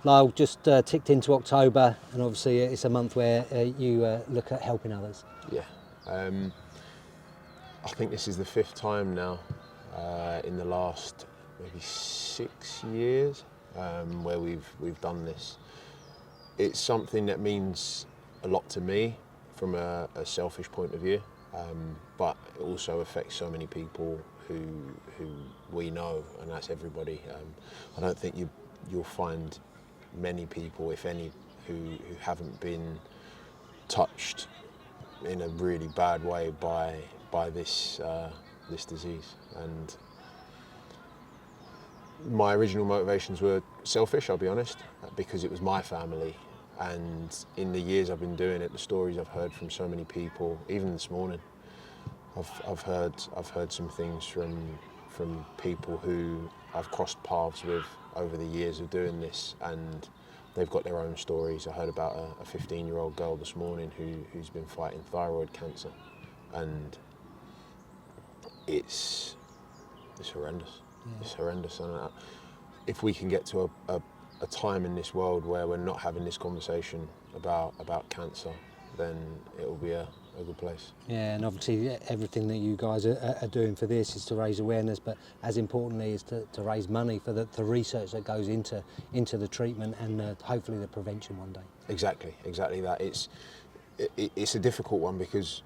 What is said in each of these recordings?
Lyle, just ticked into October, and obviously it's a month where you look at helping others. Yeah, I think this is the 5th time now in the last maybe 6 years where we've done this. It's something that means a lot to me from a selfish point of view, but it also affects so many people who we know, and that's everybody. I don't think you'll find many people, if any, who haven't been touched in a really bad way by this disease. And my original motivations were selfish, I'll be honest, because it was my family. And in the years I've been doing it, the stories I've heard from so many people, even this morning, I've heard some things from people who I've crossed paths with over the years of doing this, and they've got their own stories. I heard about a 15-year-old girl this morning who's been fighting thyroid cancer, and it's horrendous. Yeah. It's horrendous. And if we can get to a time in this world where we're not having this conversation about cancer, then it will be a good place. Yeah, and obviously everything that you guys are doing for this is to raise awareness, but as importantly is to raise money for the research that goes into the treatment and hopefully the prevention one day. Exactly that. It's a difficult one because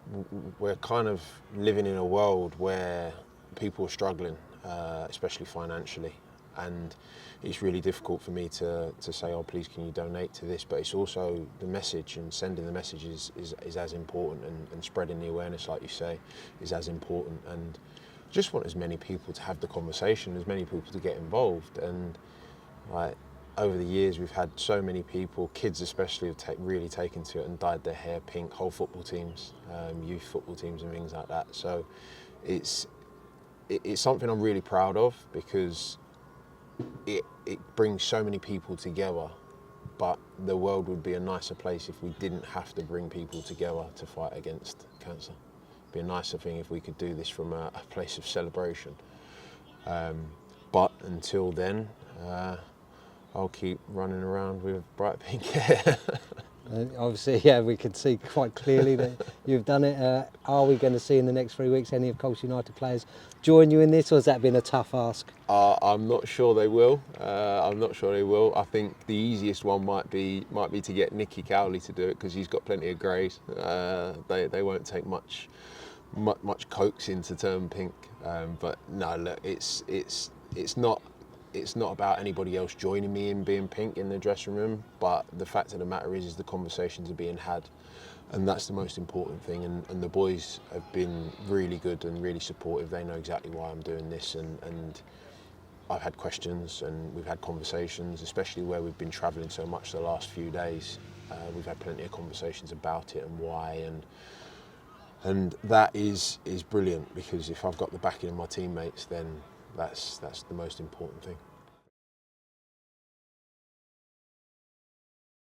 we're kind of living in a world where people are struggling, especially financially, and it's really difficult for me to say, oh, please can you donate to this, but it's also the message, and sending the message is as important, and spreading the awareness, like you say, is as important. And I just want as many people to have the conversation, as many people to get involved. And like, over the years we've had so many people, kids especially, have really taken to it and dyed their hair pink, whole football teams, youth football teams and things like that. So it's something I'm really proud of, because it brings so many people together, but the world would be a nicer place if we didn't have to bring people together to fight against cancer. It'd be a nicer thing if we could do this from a place of celebration. But until then, I'll keep running around with bright pink hair. Obviously, yeah, we can see quite clearly that you've done it. Are we going to see in the next 3 weeks any of Colchester United players join you in this, or has that been a tough ask? I'm not sure they will. I think the easiest one might be to get Nicky Cowley to do it, because he's got plenty of greys. They won't take much coaxing to turn pink. But no, look, it's not about anybody else joining me in being pink in the dressing room, but the fact of the matter is the conversations are being had, and that's the most important thing. And the boys have been really good and really supportive. They know exactly why I'm doing this, and I've had questions and we've had conversations, especially where we've been travelling so much the last few days. We've had plenty of conversations about it and why, and that is brilliant, because if I've got the backing of my teammates, then that's the most important thing.